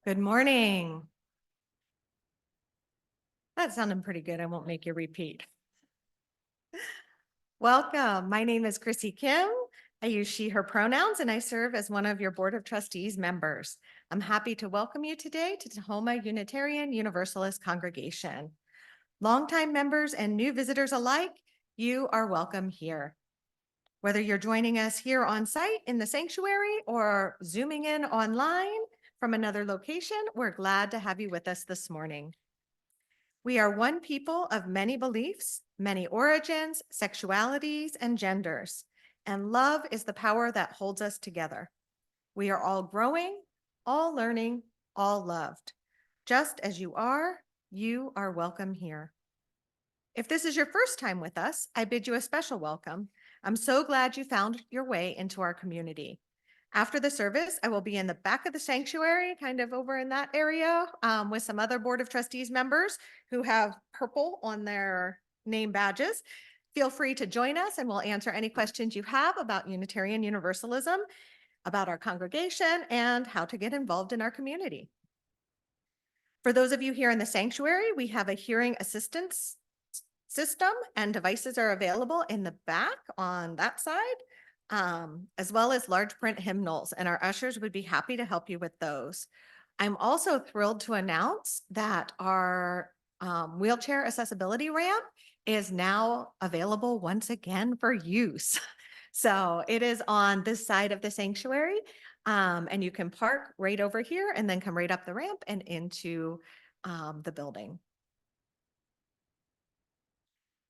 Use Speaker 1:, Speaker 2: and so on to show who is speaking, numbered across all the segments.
Speaker 1: Good morning. That sounded pretty good. I won't make you repeat. Welcome. My name is Chrissy Kim. I use she, her pronouns, and I serve as one of your Board of Trustees members. I'm happy to welcome you today to Tahoma Unitarian Universalist Congregation. Longtime members and new visitors alike, you are welcome here. Whether you're joining us here on site in the sanctuary or zooming in online from another location, we're glad to have you with us this morning. We are one people of many beliefs, many origins, sexualities, and genders, and love is the power that holds us together. We are all growing, all learning, all loved. Just as you are welcome here. If this is your first time with us, I bid you a special welcome. I'm so glad you found your way into our community. After the service, I will be in the back of the sanctuary, kind of over in that area, with some other Board of Trustees members who have purple on their name badges. Feel free to join us and we'll answer any questions you have about Unitarian Universalism, about our congregation, and how to get involved in our community. For those of you here in the sanctuary, we have a hearing assistance system and devices are available in the back on that side. As well as large print hymnals, and our ushers would be happy to help you with those. I'm also thrilled to announce that our wheelchair accessibility ramp is now available once again for use. So it is on this side of the sanctuary, and you can park right over here and then come right up the ramp and into the building.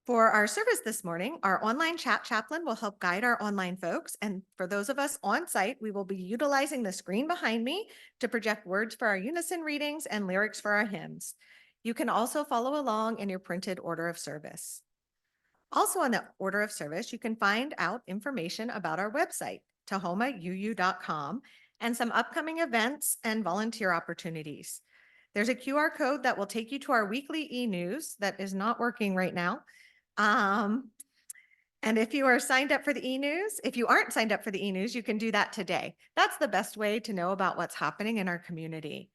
Speaker 1: For our service this morning, our online chat chaplain will help guide our online folks. And for those of us on site, we will be utilizing the screen behind me to project words for our unison readings and lyrics for our hymns. You can also follow along in your printed order of service. Also on the order of service, you can find out information about our website, tahomauu.com, and some upcoming events and volunteer opportunities. There's a QR code that will take you to our weekly e-news that is not working right now. And if you are signed up for the e-news, if you aren't signed up for the e-news, you can do that today. That's the best way to know about what's happening in our community.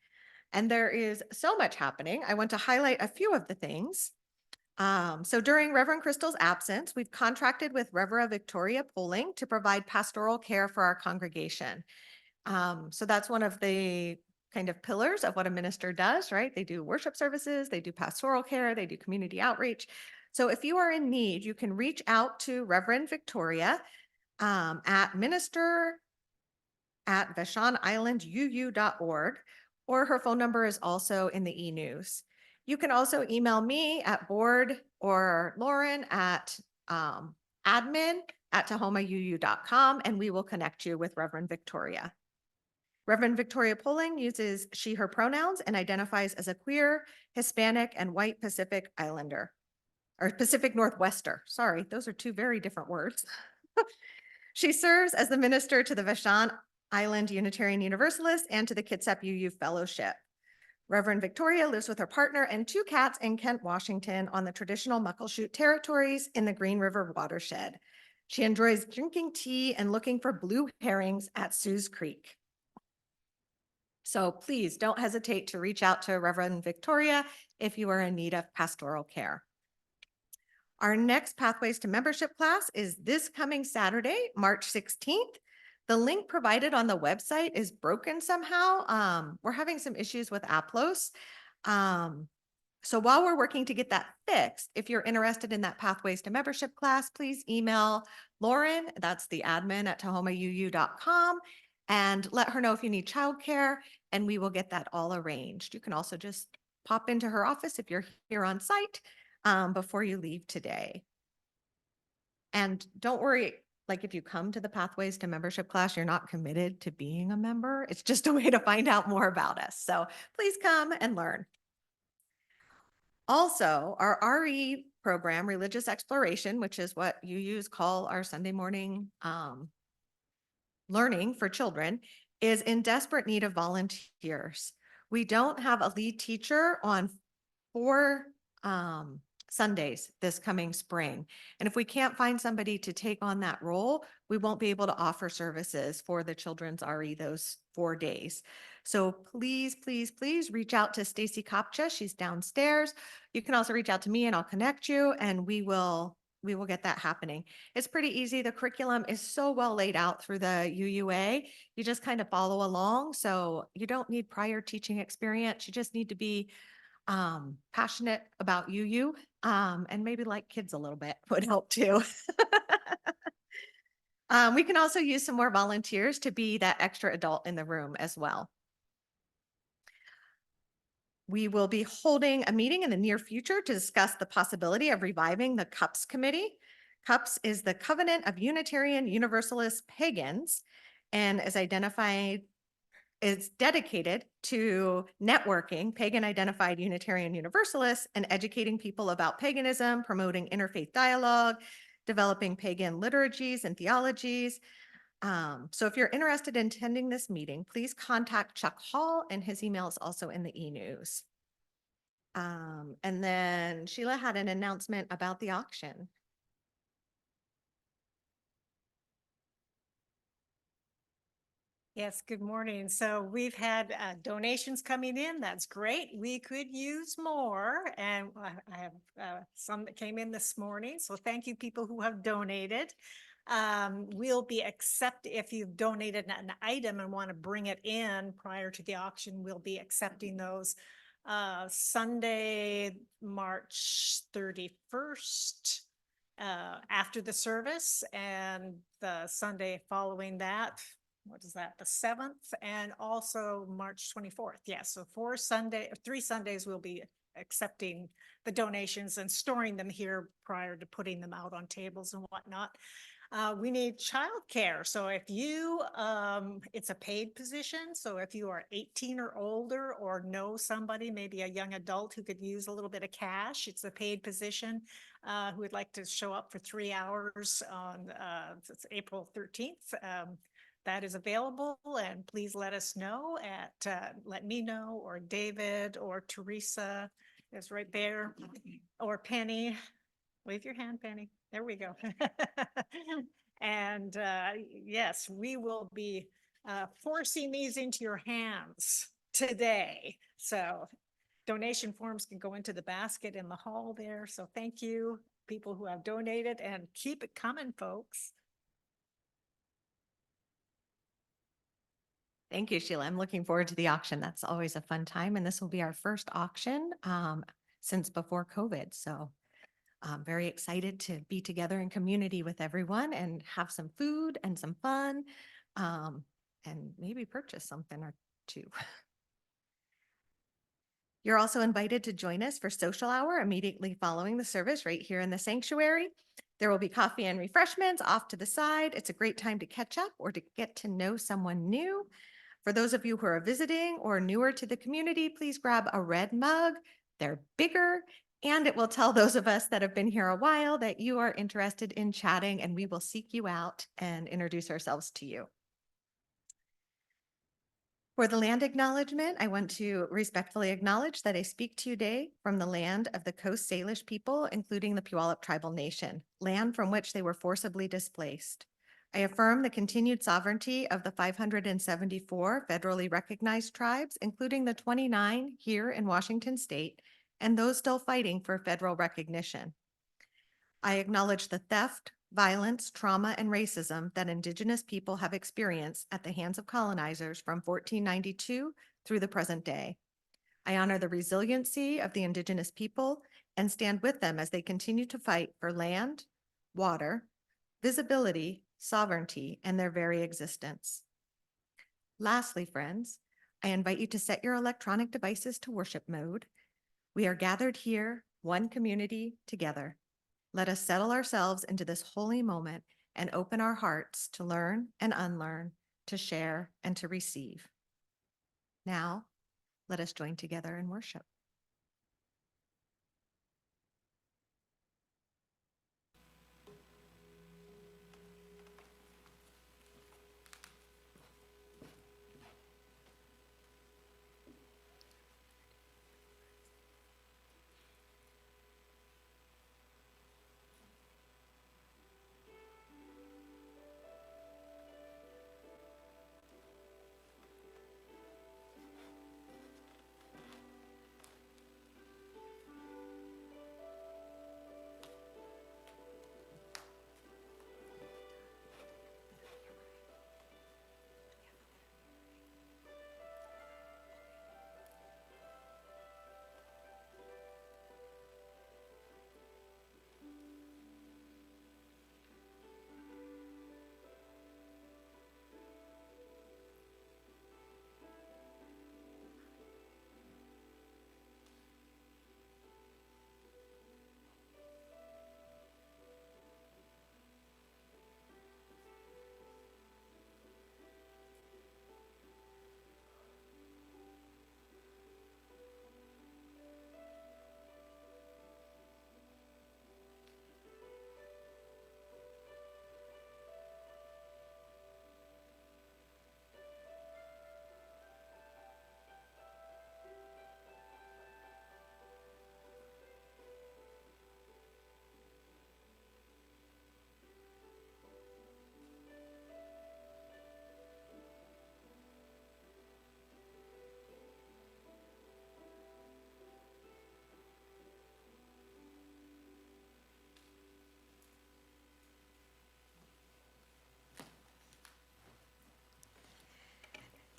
Speaker 1: And there is so much happening. I want to highlight a few of the things. So during Reverend Crystal's absence, we've contracted with Reverend Victoria Poling to provide pastoral care for our congregation. So that's one of the kind of pillars of what a minister does, right? They do worship services, they do pastoral care, they do community outreach. So if you are in need, you can reach out to Reverend Victoria at minister@vashon-island-uu.org, or her phone number is also in the e-news. You can also email me at board or Lauren at admin@tahomauu.com, and we will connect you with Reverend Victoria. Reverend Victoria Poling uses she, her pronouns and identifies as a queer, Hispanic, and white Pacific Islander. Or Pacific Northwester. Sorry, those are two very different words. She serves as the minister to the Vashon Island Unitarian Universalist and to the Kitsap UU Fellowship. Reverend Victoria lives with her partner and 2 cats in Kent, Washington on the traditional Muckleshoot territories in the Green River watershed. She enjoys drinking tea and looking for blue herrings at Sue's Creek. So please don't hesitate to reach out to Reverend Victoria if you are in need of pastoral care. Our next Pathways to Membership class is this coming Saturday, March 16th. The link provided on the website is broken somehow. We're having some issues with Aplos. So while we're working to get that fixed, if you're interested in that Pathways to Membership class, please email Lauren, that's the admin at tahomauu.com, and let her know if you need childcare, and we will get that all arranged. You can also just pop into her office if you're here on site before you leave today. And don't worry, like if you come to the Pathways to Membership class, you're not committed to being a member. It's just a way to find out more about us. So please come and learn. Also, our RE program, Religious Exploration, which is what UUs call our Sunday morning learning for children, is in desperate need of volunteers. We don't have a lead teacher on 4 Sundays this coming spring. And if we can't find somebody to take on that role, we won't be able to offer services for the children's RE those 4 days. So please, please, please reach out to Stacy Kopcha. She's downstairs. You can also reach out to me and I'll connect you and we will get that happening. It's pretty easy. The curriculum is so well laid out through the UUA. You just kind of follow along. So you don't need prior teaching experience. You just need to be passionate about UU and maybe like kids a little bit would help too. We can also use some more volunteers to be that extra adult in the room as well. We will be holding a meeting in the near future to discuss the possibility of reviving the CUPS committee. CUPS is the Covenant of Unitarian Universalist Pagans and is dedicated to networking pagan identified Unitarian Universalists and educating people about paganism, promoting interfaith dialogue, developing pagan liturgies and theologies. So if you're interested in attending this meeting, please contact Chuck Hall, and his email is also in the e-news. And then Sheila had an announcement about the auction.
Speaker 2: Yes, good morning. So we've had donations coming in. That's great. We could use more. And I have some that came in this morning. So thank you, people who have donated. We'll be if you've donated an item and want to bring it in prior to the auction, we'll be accepting those Sunday, March 31st. After the service, and the Sunday following that, what is that, the 7th, and also March 24th. Yeah, so 3 Sundays we'll be accepting the donations and storing them here prior to putting them out on tables and whatnot. We need childcare. So if you, it's a paid position. So if you are 18 or older or know somebody, maybe a young adult who could use a little bit of cash, it's a paid position, who would like to show up for 3 hours on it's April 13th. That is available, and please let us know let me know, or David, or Teresa is right there, or Penny. Wave your hand, Penny. There we go. And yes, we will be forcing these into your hands today. So donation forms can go into the basket in the hall there. So thank you, people who have donated, and keep it coming, folks.
Speaker 1: Thank you, Sheila. I'm looking forward to the auction. That's always a fun time. And this will be our first auction since before COVID. So I'm very excited to be together in community with everyone and have some food and some fun and maybe purchase something or two. You're also invited to join us for social hour immediately following the service right here in the sanctuary. There will be coffee and refreshments off to the side. It's a great time to catch up or to get to know someone new. For those of you who are visiting or newer to the community, please grab a red mug. They're bigger, and it will tell those of us that have been here a while that you are interested in chatting, and we will seek you out and introduce ourselves to you. For the land acknowledgement, I want to respectfully acknowledge that I speak to you today from the land of the Coast Salish people, including the Puyallup Tribal Nation, land from which they were forcibly displaced. I affirm the continued sovereignty of the 574 federally recognized tribes, including the 29 here in Washington state, and those still fighting for federal recognition. I acknowledge the theft, violence, trauma, and racism that Indigenous people have experienced at the hands of colonizers from 1492 through the present day. I honor the resiliency of the Indigenous people and stand with them as they continue to fight for land, water, visibility, sovereignty, and their very existence. Lastly, friends, I invite you to set your electronic devices to worship mode. We are gathered here, one community, together. Let us settle ourselves into this holy moment and open our hearts to learn and unlearn, to share and to receive. Now, let us join together in worship.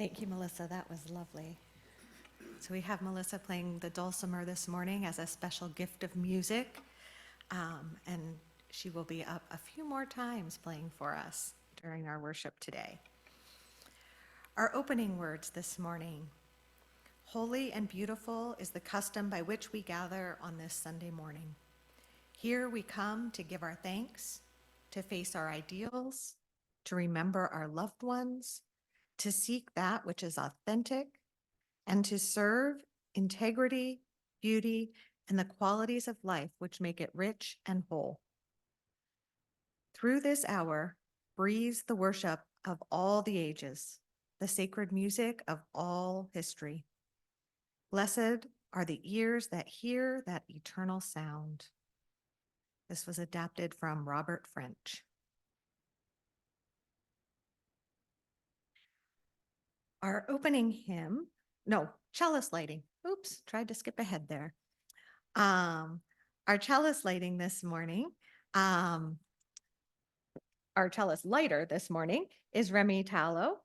Speaker 1: Thank you, Melissa. That was lovely. So we have Melissa playing the dulcimer this morning as a special gift of music. And she will be up a few more times playing for us during our worship today. Our opening words this morning. Holy and beautiful is the custom by which we gather on this Sunday morning. Here we come to give our thanks, to face our ideals, to remember our loved ones, to seek that which is authentic, and to serve integrity, beauty, and the qualities of life which make it rich and whole. Through this hour, breathes the worship of all the ages, the sacred music of all history. Blessed are the ears that hear that eternal sound. This was adapted from Robert French. Our opening hymn, chalice lighting. Oops, tried to skip ahead there. Our chalice lighting this morning, our chalice lighter this morning is Remy Tallow.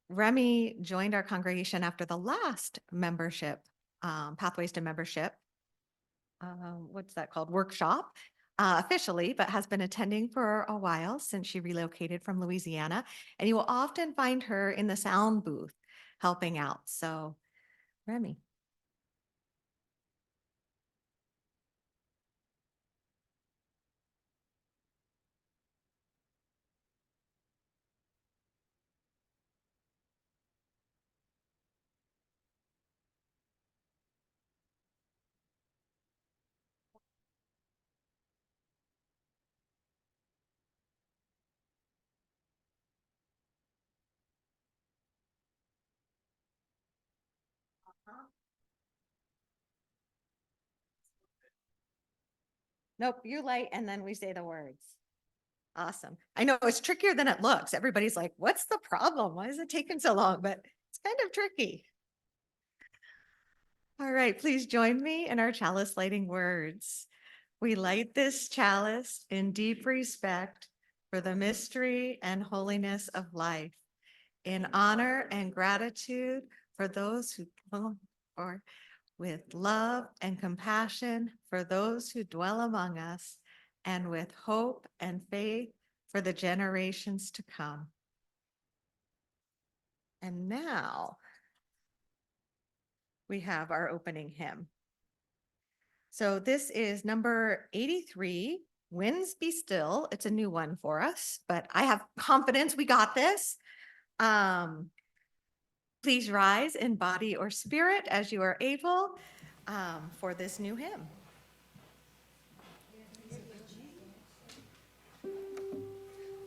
Speaker 1: Remy joined our congregation after the last membership, Pathways to Membership, what's that called? Workshop, officially, but has been attending for a while since she relocated from Louisiana. And you will often find her in the sound booth helping out. So, Remy. Nope, you light and then we say the words. Awesome. I know it's trickier than it looks. Everybody's like, what's the problem? Why is it taking so long? But it's kind of tricky. All right, please join me in our chalice lighting words. We light this chalice in deep respect for the mystery and holiness of life, in honor and gratitude for those who or with love and compassion for those who dwell among us, and with hope and faith for the generations to come. And now we have our opening hymn. So this is number 83, Winds Be Still. It's a new one for us, but I have confidence we got this. Please rise in body or spirit as you are able for this new hymn.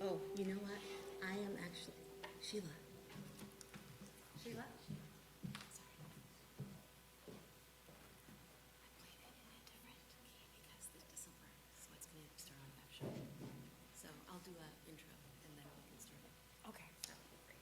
Speaker 3: Oh, you know what? I am actually, Sheila. Sheila? Sorry. I played it in a different key because this doesn't work, so it's going to start on F sharp. So I'll do an intro and then we can start it. Okay. That would be great.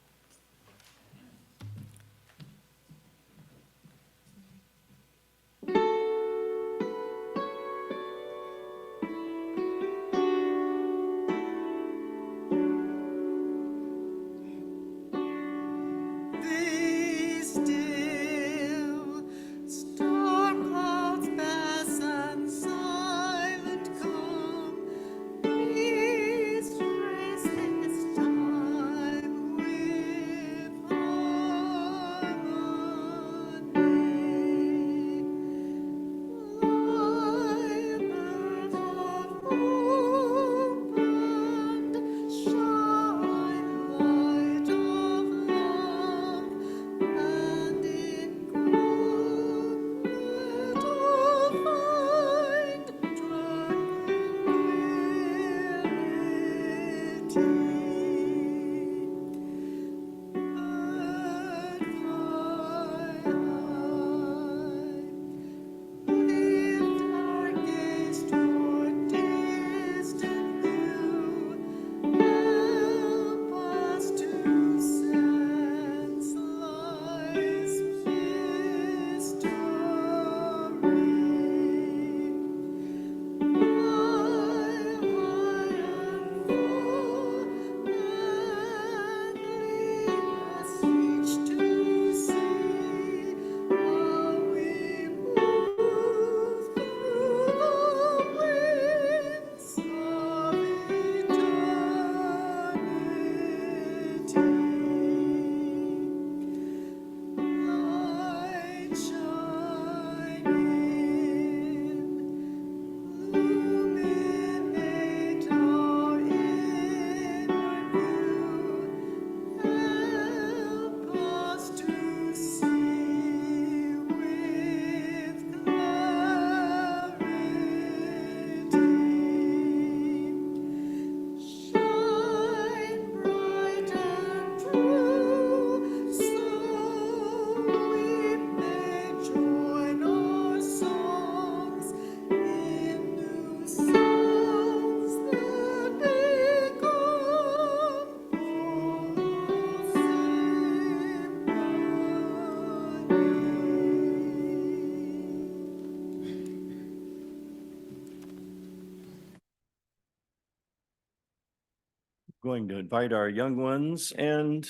Speaker 4: going to invite our young ones and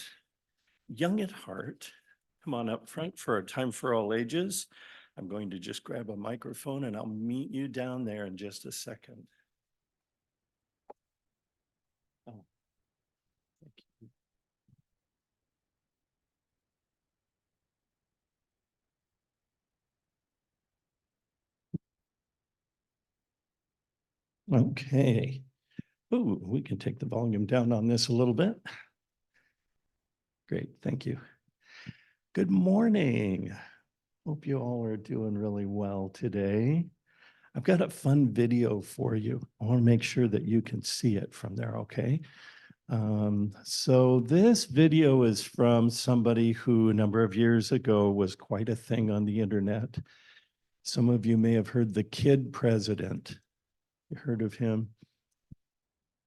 Speaker 4: young at heart. Come on up front for a time for all ages. I'm going to just grab a microphone and I'll meet you down there in just a second. Oh, thank you. Okay. Ooh, we can take the volume down on this a little bit. Great, thank you. Good morning. Hope you all are doing really well today. I've got a fun video for you. I want to make sure that you can see it from there, okay? So this video is from somebody who a number of years ago was quite a thing on the internet. Some of you may have heard the kid president. You heard of him?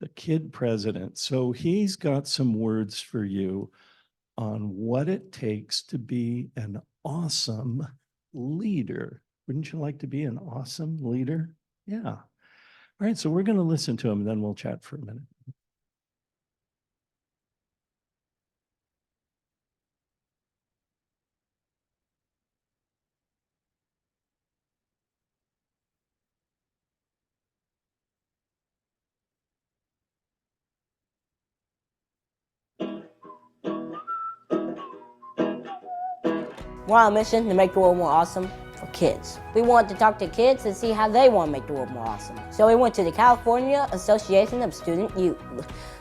Speaker 4: The kid president. So he's got some words for you on what it takes to be an awesome leader. Wouldn't you like to be an awesome leader? Yeah. All right, so we're going to listen to him and then we'll chat for a minute.
Speaker 5: We're on a mission to make the world more awesome for kids. We want to talk to kids and see how they want to make the world more awesome. So we went to the California Association of Student Youth.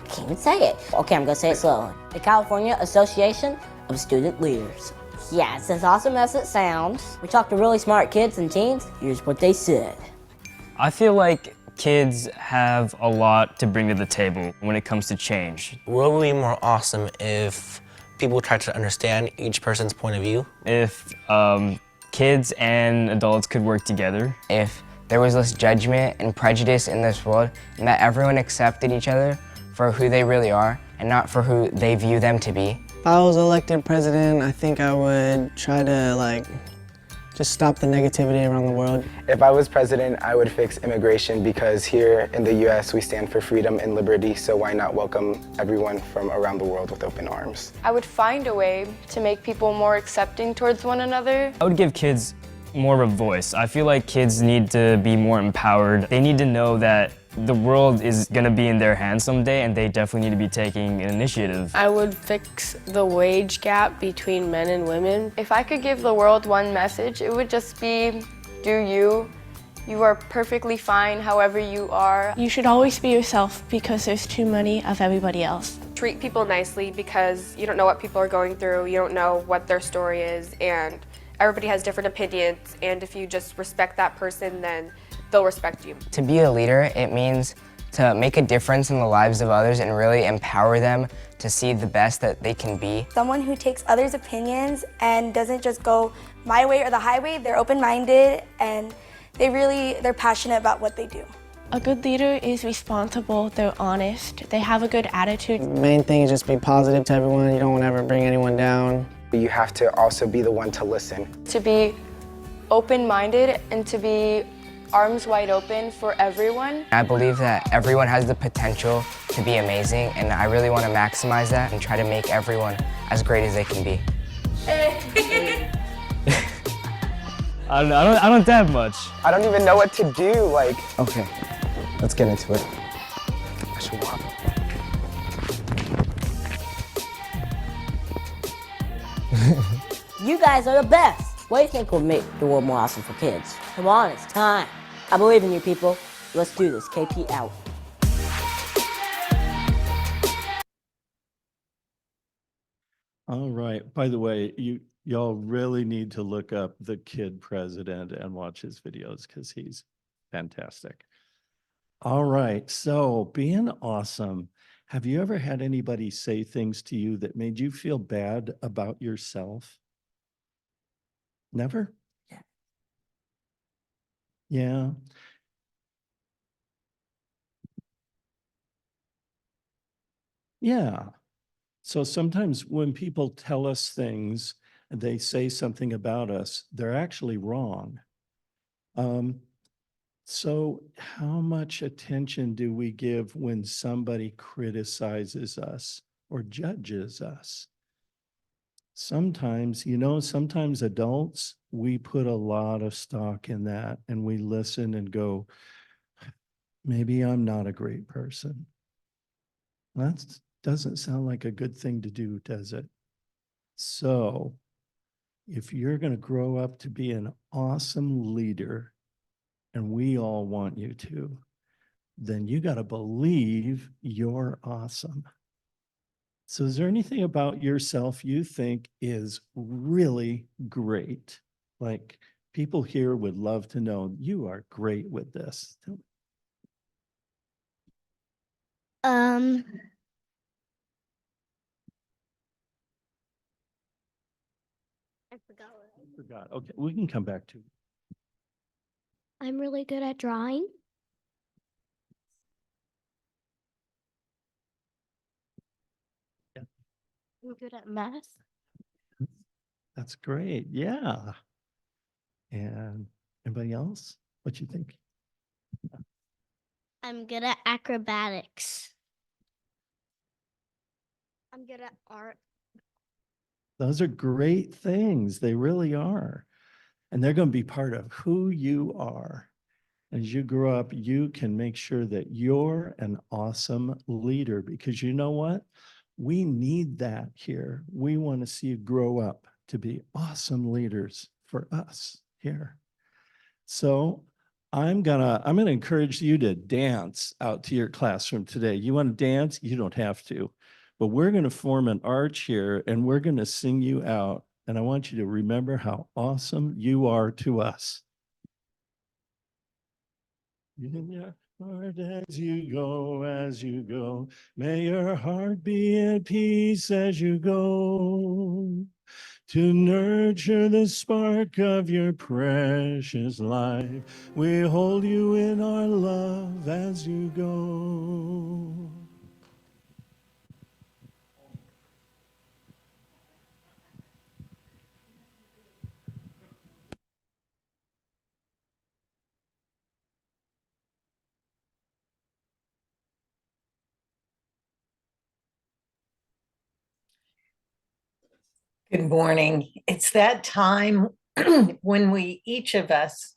Speaker 5: Can't even say it. Okay, I'm gonna say it slowly. The California Association of Student Leaders. Yeah, it's as awesome as it sounds. We talked to really smart kids and teens. Here's what they said.
Speaker 6: I feel like kids have a lot to bring to the table when it comes to change.
Speaker 7: The world would be more awesome if people try to understand each person's point of view.
Speaker 6: If kids and adults could work together.
Speaker 8: If there was less judgment and prejudice in this world, and that everyone accepted each other for who they really are and not for who they view them to be.
Speaker 9: If I was elected president, I think I would try to just stop the negativity around the world.
Speaker 10: If I was president, I would fix immigration because here in the US we stand for freedom and liberty, so why not welcome everyone from around the world with open arms?
Speaker 11: I would find a way to make people more accepting towards one another.
Speaker 6: I would give kids more of a voice. I feel like kids need to be more empowered. They need to know that the world is gonna be in their hands someday and they definitely need to be taking an initiative.
Speaker 11: I would fix the wage gap between men and women. If I could give the world one message, it would just be, do you. You are perfectly fine however you are.
Speaker 12: You should always be yourself because there's too many of everybody else.
Speaker 11: Treat people nicely because you don't know what people are going through, you don't know what their story is, and everybody has different opinions, and if you just respect that person, then they'll respect you.
Speaker 8: To be a leader, it means to make a difference in the lives of others and really empower them to see the best that they can be.
Speaker 13: Someone who takes others' opinions and doesn't just go my way or the highway. They're open-minded and they're passionate about what they do.
Speaker 12: A good leader is responsible, they're honest, they have a good attitude.
Speaker 9: The main thing is just be positive to everyone. You don't want to ever bring anyone down.
Speaker 10: You have to also be the one to listen.
Speaker 11: To be open-minded and to be arms wide open for everyone.
Speaker 8: I believe that everyone has the potential to be amazing, and I really want to maximize that and try to make everyone as great as they can be.
Speaker 6: I don't dab much.
Speaker 10: I don't even know what to do,
Speaker 9: Okay, let's get into it.
Speaker 10: I should walk.
Speaker 5: You guys are the best. What do you think will make the world more awesome for kids? Come on, it's time. I believe in you people. Let's do this. KP out.
Speaker 4: All right. By the way, y'all really need to look up the kid president and watch his videos because he's fantastic. All right. So being awesome. Have you ever had anybody say things to you that made you feel bad about yourself? Never?
Speaker 5: Yeah.
Speaker 4: Yeah. Yeah. So sometimes when people tell us things and they say something about us, they're actually wrong. So how much attention do we give when somebody criticizes us or judges us? Sometimes, sometimes adults, we put a lot of stock in that and we listen and go, maybe I'm not a great person. That doesn't sound like a good thing to do, does it? So if you're going to grow up to be an awesome leader, and we all want you to, then you got to believe you're awesome. So is there anything about yourself you think is really great? Like people here would love to know you are great with this.
Speaker 14: Um, I forgot what
Speaker 4: I forgot. Okay, we can come back to.
Speaker 14: I'm really good at drawing.
Speaker 4: Yeah.
Speaker 14: I'm good at math.
Speaker 4: That's great. Yeah. And anybody else? What you think?
Speaker 14: I'm good at acrobatics. I'm good at art.
Speaker 4: Those are great things. They really are. And they're going to be part of who you are. As you grow up, you can make sure that you're an awesome leader because you know what? We need that here. We want to see you grow up to be awesome leaders for us here. So I'm gonna encourage you to dance out to your classroom today. You want to dance? You don't have to, but we're going to form an arch here and we're going to sing you out. And I want you to remember how awesome you are to us. In your heart as you go, may your heart be at peace as you go. To nurture the spark of your precious life, we hold you in our love as you go.
Speaker 15: Good morning. It's that time when we, each of us,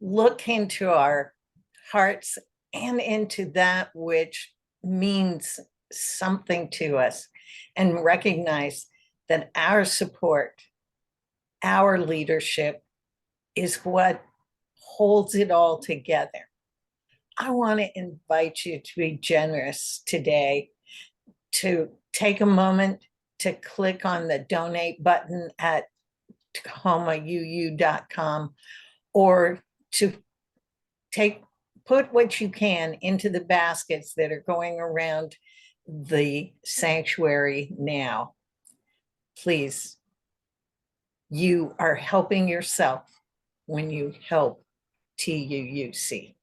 Speaker 15: look into our hearts and into that which means something to us and recognize that our support, our leadership is what holds it all together. I want to invite you to be generous today, to take a moment to click on the donate button at TacomaUU.com or to put what you can into the baskets that are going around the sanctuary now. Please, you are helping yourself when you help TUUC.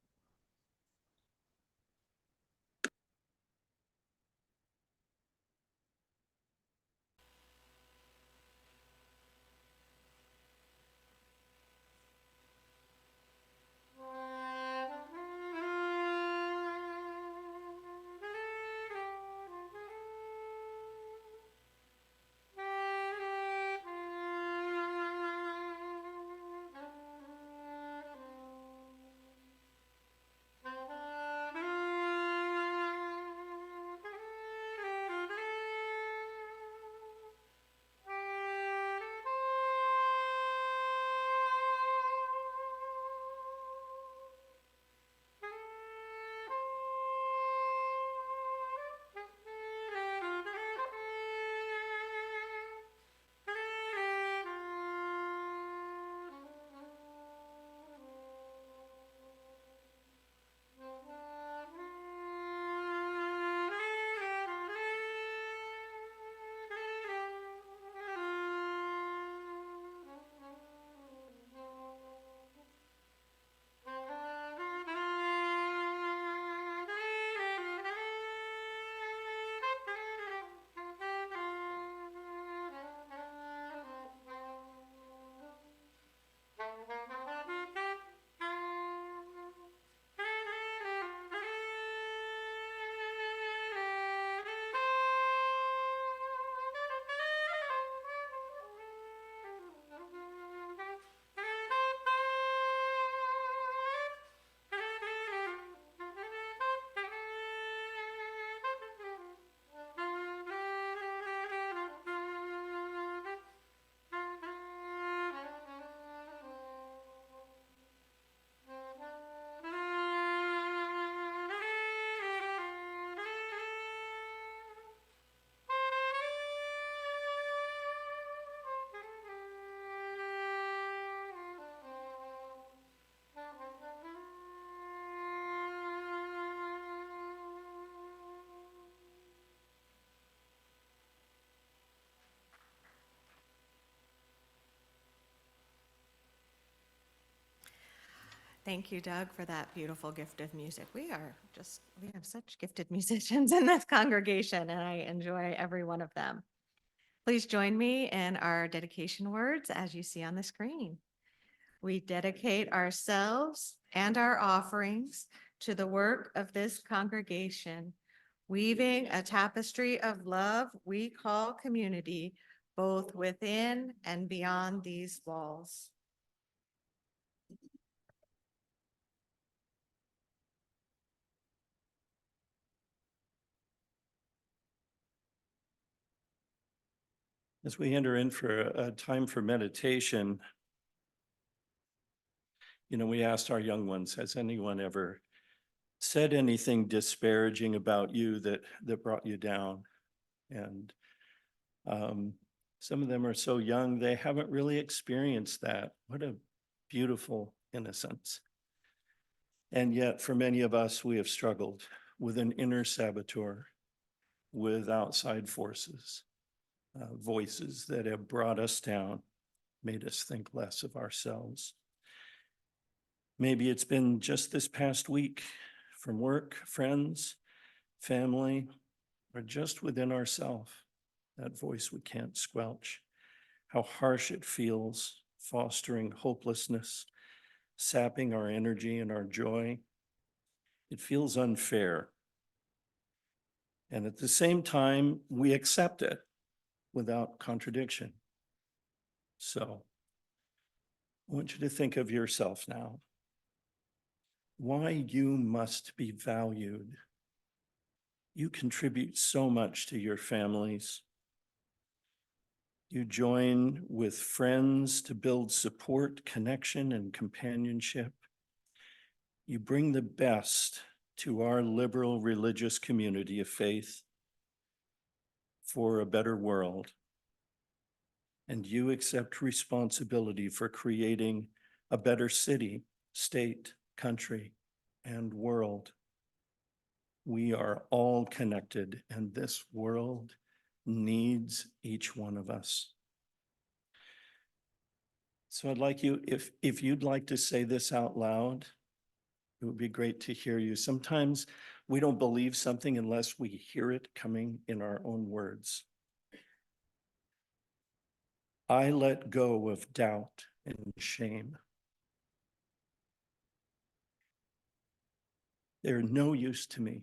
Speaker 1: Thank you, Doug, for that beautiful gift of music. We have such gifted musicians in this congregation, and I enjoy every one of them. Please join me in our dedication words as you see on the screen. We dedicate ourselves and our offerings to the work of this congregation, weaving a tapestry of love we call community, both within and beyond these walls.
Speaker 4: As we enter in for a time for meditation, we asked our young ones, has anyone ever said anything disparaging about you that brought you down? And some of them are so young, they haven't really experienced that. What a beautiful innocence. And yet, for many of us, we have struggled with an inner saboteur, with outside forces, voices that have brought us down, made us think less of ourselves. Maybe it's been just this past week from work, friends, family, or just within ourselves, that voice we can't squelch. How harsh it feels, fostering hopelessness, sapping our energy and our joy. It feels unfair. And at the same time, we accept it without contradiction. So I want you to think of yourself now. Why you must be valued. You contribute so much to your families. You join with friends to build support, connection, and companionship. You bring the best to our liberal religious community of faith for a better world. And you accept responsibility for creating a better city, state, country, and world. We are all connected, and this world needs each one of us. So I'd like you, if you'd like to say this out loud, it would be great to hear you. Sometimes we don't believe something unless we hear it coming in our own words. I let go of doubt and shame. They're no use to me.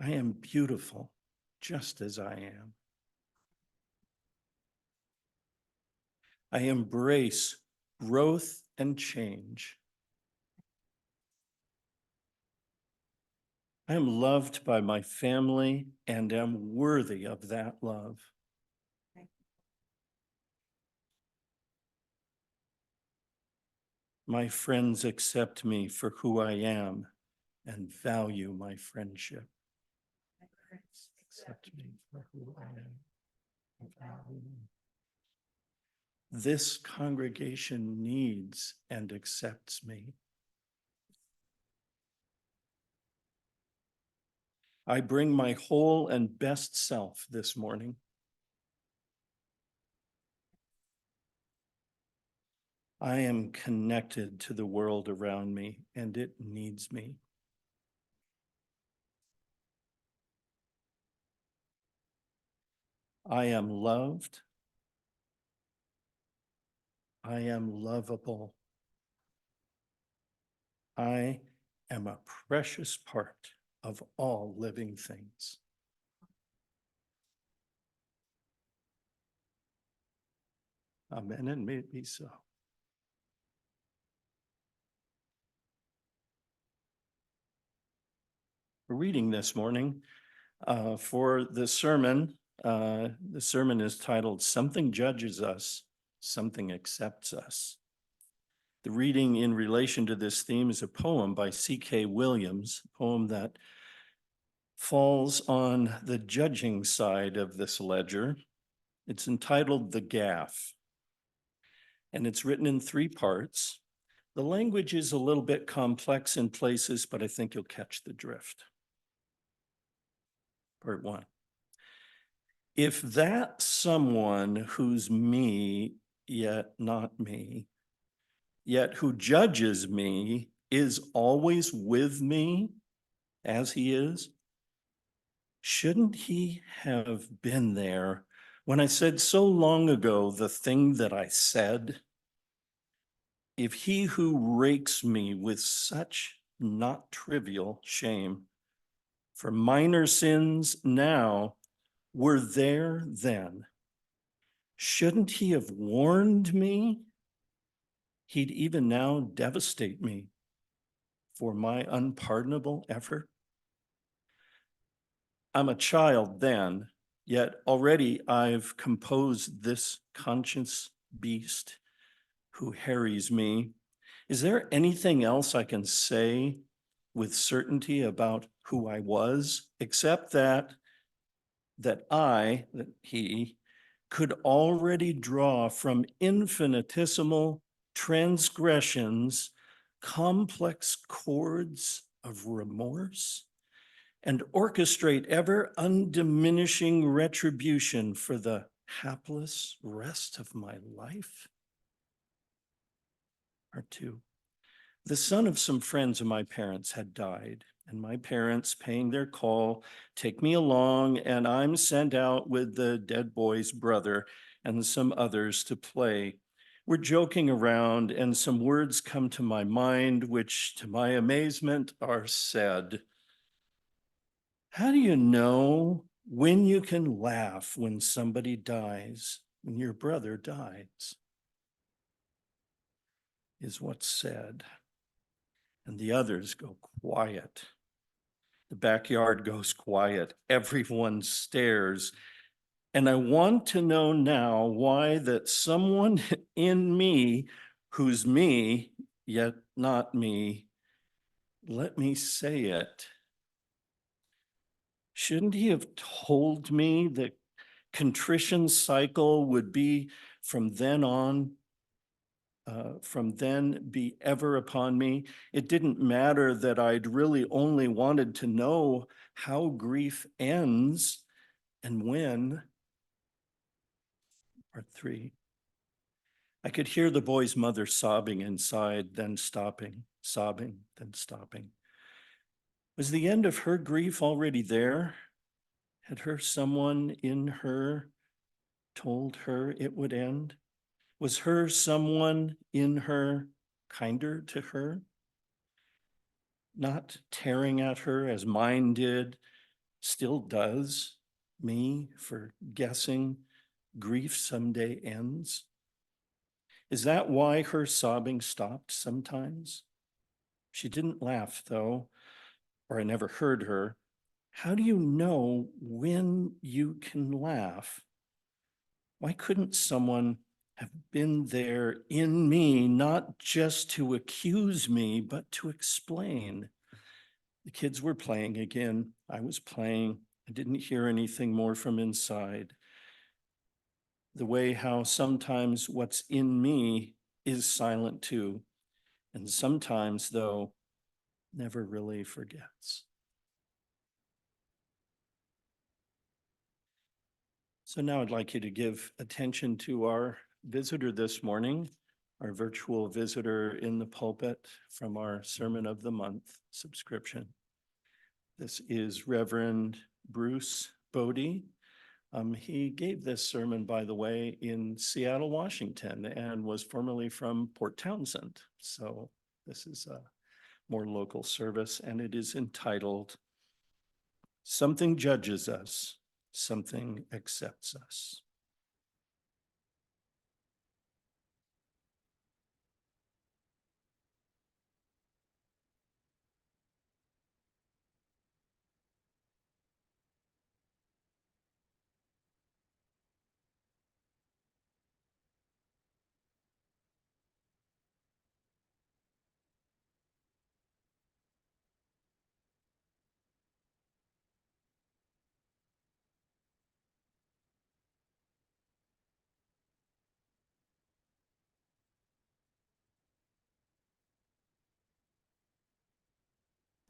Speaker 4: I am beautiful just as I am. I embrace growth and change. I am loved by my family and am worthy of that love. My friends accept me for who I am and value my friendship. Accept me for who I am. This congregation needs and accepts me. I bring my whole and best self this morning. I am connected to the world around me, and it needs me. I am loved. I am lovable. I am a precious part of all living things. Amen, and may it be so. We're reading this morning for the sermon. The sermon is titled, Something Judges Us, Something Accepts Us. The reading in relation to this theme is a poem by C.K. Williams, a poem that falls on the judging side of this ledger. It's entitled The Gaffe, and it's written in 3 parts. The language is a little bit complex in places, but I think you'll catch the drift. Part 1. If that someone who's me, yet not me, yet who judges me is always with me as he is? Shouldn't he have been there when I said so long ago the thing that I said? If he who rakes me with such not trivial shame for minor sins now were there then, shouldn't he have warned me? He'd even now devastate me for my unpardonable effort. I'm a child then, yet already I've composed this conscious beast who harries me. Is there anything else I can say with certainty about who I was, except that he, could already draw from infinitesimal transgressions complex chords of remorse and orchestrate ever undiminishing retribution for the hapless rest of my life? Part two. The son of some friends of my parents had died, and my parents, paying their call, take me along, and I'm sent out with the dead boy's brother and some others to play. We're joking around, and some words come to my mind, which to my amazement are said. How do you know when you can laugh when somebody dies, when your brother dies? Is what's said. And the others go quiet. The backyard goes quiet. Everyone stares. And I want to know now why that someone in me, who's me, yet not me, let me say it. Shouldn't he have told me the contrition cycle would be from then on? From then be ever upon me. It didn't matter that I'd really only wanted to know how grief ends and when. Part three. I could hear the boy's mother sobbing inside, then stopping, sobbing, then stopping. Was the end of her grief already there? Had her someone in her told her it would end? Was her someone in her kinder to her? Not tearing at her as mine did, still does me for guessing grief someday ends? Is that why her sobbing stopped sometimes? She didn't laugh though, or I never heard her. How do you know when you can laugh? Why couldn't someone have been there in me, not just to accuse me, but to explain? The kids were playing again. I was playing. I didn't hear anything more from inside. The way how sometimes what's in me is silent too, and sometimes, though, never really forgets. So now I'd like you to give attention to our visitor this morning, our virtual visitor in the pulpit from our Sermon of the Month subscription. This is Reverend Bruce Bode. He gave this sermon, by the way, in Seattle, Washington, and was formerly from Port Townsend. So this is a more local service, and it is entitled, Something Judges Us, Something Accepts Us.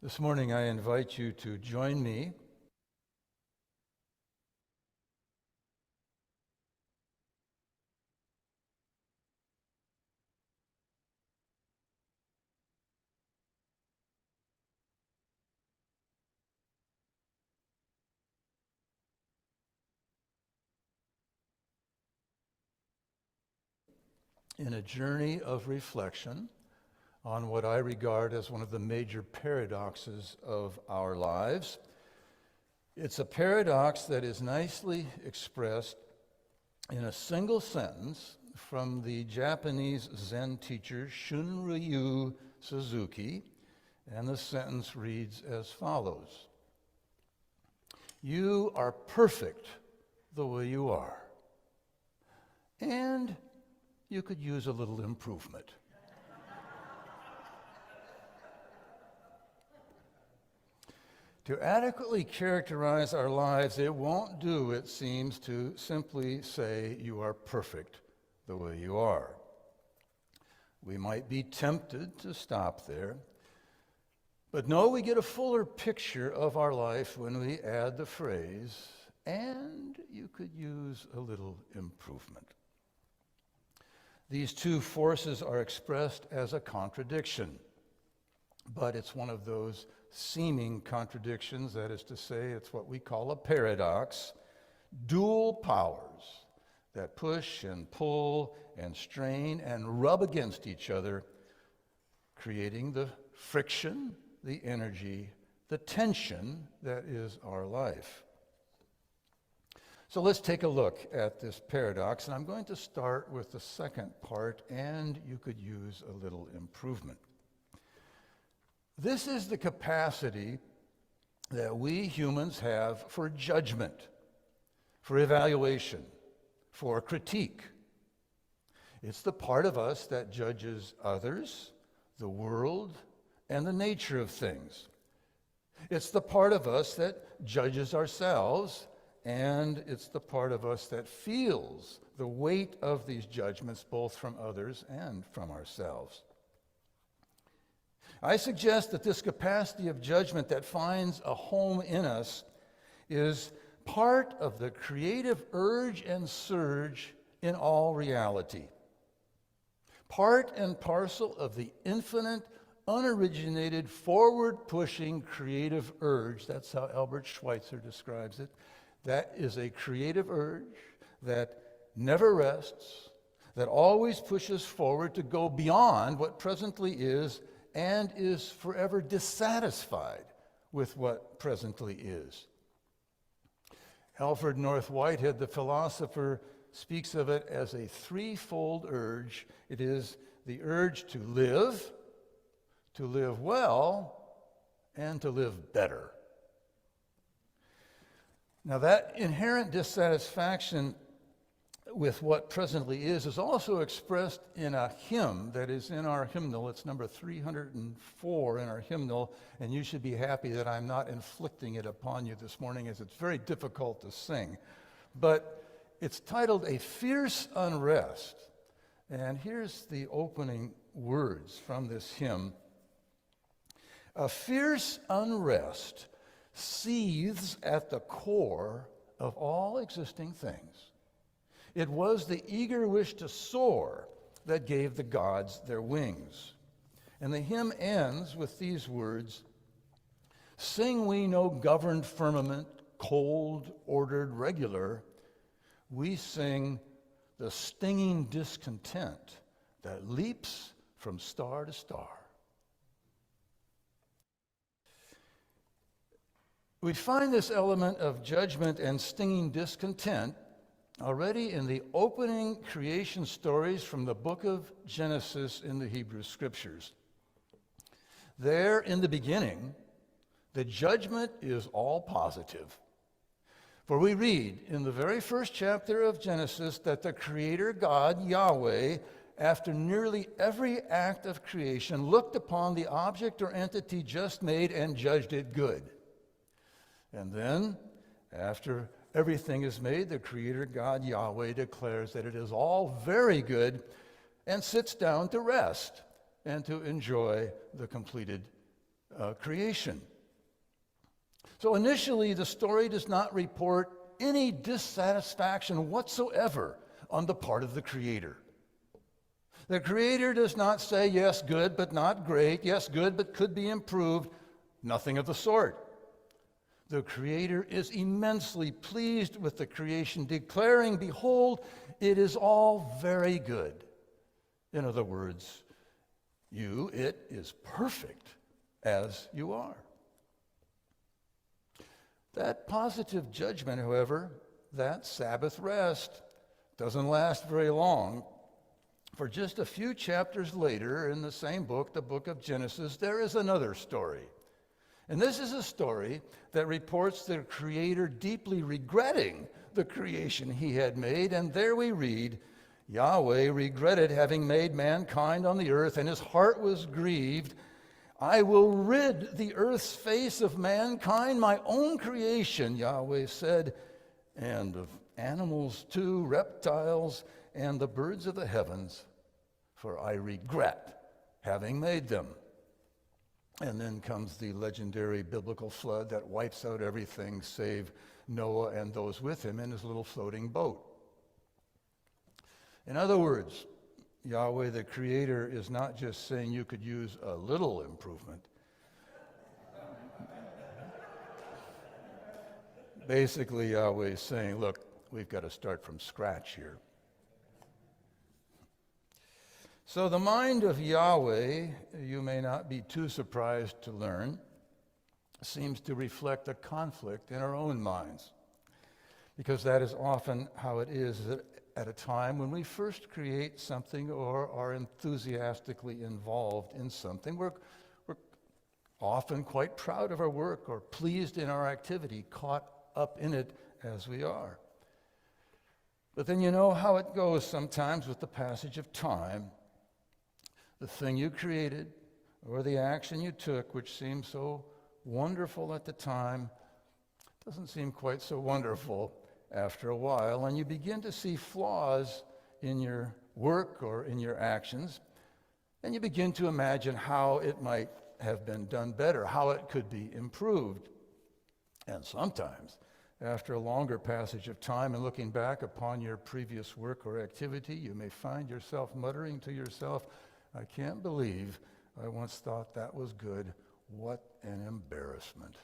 Speaker 16: This morning, I invite you to join me in a journey of reflection on what I regard as one of the major paradoxes of our lives. It's a paradox that is nicely expressed in a single sentence from the Japanese Zen teacher Shunryu Suzuki, and the sentence reads as follows: "You are perfect the way you are, and you could use a little improvement." To adequately characterize our lives, it won't do, it seems, to simply say you are perfect the way you are. We might be tempted to stop there, but no, we get a fuller picture of our life when we add the phrase, "and you could use a little improvement." These two forces are expressed as a contradiction, but it's one of those seeming contradictions, that is to say, it's what we call a paradox, dual powers that push and pull and strain and rub against each other, creating the friction, the energy, the tension that is our life. So let's take a look at this paradox, and I'm going to start with the second part, "and you could use a little improvement." This is the capacity that we humans have for judgment, for evaluation, for critique. It's the part of us that judges others, the world, and the nature of things. It's the part of us that judges ourselves, and it's the part of us that feels the weight of these judgments, both from others and from ourselves. I suggest that this capacity of judgment that finds a home in us is part of the creative urge and surge in all reality. Part and parcel of the infinite, unoriginated, forward-pushing creative urge. That's how Albert Schweitzer describes it. That is a creative urge that never rests, that always pushes forward to go beyond what presently is, and is forever dissatisfied with what presently is. Alfred North Whitehead, the philosopher, speaks of it as a threefold urge. It is the urge to live well, and to live better. Now, that inherent dissatisfaction with what presently is also expressed in a hymn that is in our hymnal. It's number 304 in our hymnal, and you should be happy that I'm not inflicting it upon you this morning, as it's very difficult to sing. But it's titled "A Fierce Unrest," and here's the opening words from this hymn. "A fierce unrest seethes at the core of all existing things. It was the eager wish to soar that gave the gods their wings." And the hymn ends with these words: "Sing we no governed firmament, cold, ordered, regular. We sing the stinging discontent that leaps from star to star." We find this element of judgment and stinging discontent already in the opening creation stories from the book of Genesis in the Hebrew Scriptures. There, in the beginning, the judgment is all positive. For we read in the very first chapter of Genesis that the Creator God, Yahweh, after nearly every act of creation, looked upon the object or entity just made and judged it good. And then, after everything is made, the Creator God, Yahweh, declares that it is all very good and sits down to rest and to enjoy the completed creation. So initially, the story does not report any dissatisfaction whatsoever on the part of the Creator. The Creator does not say, yes, good, but not great, yes, good, but could be improved. Nothing of the sort. The Creator is immensely pleased with the creation, declaring, "Behold, it is all very good." In other words, it is perfect as you are. That positive judgment, however, that Sabbath rest, doesn't last very long. For just a few chapters later in the same book, the book of Genesis, there is another story. And this is a story that reports the Creator deeply regretting the creation he had made. And there we read, Yahweh regretted having made mankind on the earth, and his heart was grieved. I will rid the earth's face of mankind, my own creation, Yahweh said, and of animals too, reptiles, and the birds of the heavens, for I regret having made them. And then comes the legendary biblical flood that wipes out everything save Noah and those with him in his little floating boat. In other words, Yahweh the Creator is not just saying you could use a little improvement. Basically, Yahweh is saying, look, we've got to start from scratch here. So the mind of Yahweh, you may not be too surprised to learn, seems to reflect a conflict in our own minds, because that is often how it is at a time when we first create something or are enthusiastically involved in something. We're often quite proud of our work or pleased in our activity, caught up in it as we are. But then you know how it goes sometimes with the passage of time. The thing you created or the action you took, which seemed so wonderful at the time, doesn't seem quite so wonderful after a while, and you begin to see flaws in your work or in your actions, and you begin to imagine how it might have been done better, how it could be improved. And sometimes, after a longer passage of time and looking back upon your previous work or activity, you may find yourself muttering to yourself, I can't believe I once thought that was good. What an embarrassment.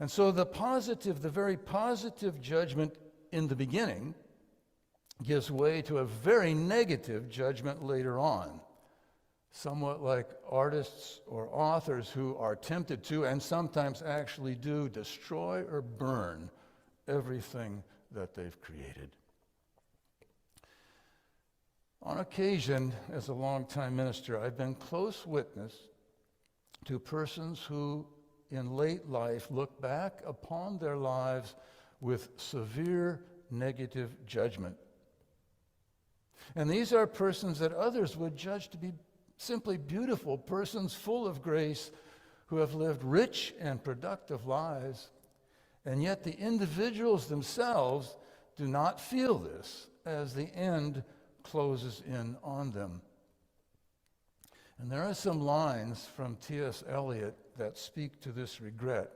Speaker 16: And so the very positive judgment in the beginning gives way to a very negative judgment later on. Somewhat like artists or authors who are tempted to, and sometimes actually do, destroy or burn everything that they've created. On occasion, as a longtime minister, I've been close witness to persons who in late life look back upon their lives with severe negative judgment. And these are persons that others would judge to be simply beautiful, persons full of grace who have lived rich and productive lives. And yet the individuals themselves do not feel this as the end closes in on them. And there are some lines from T.S. Eliot that speak to this regret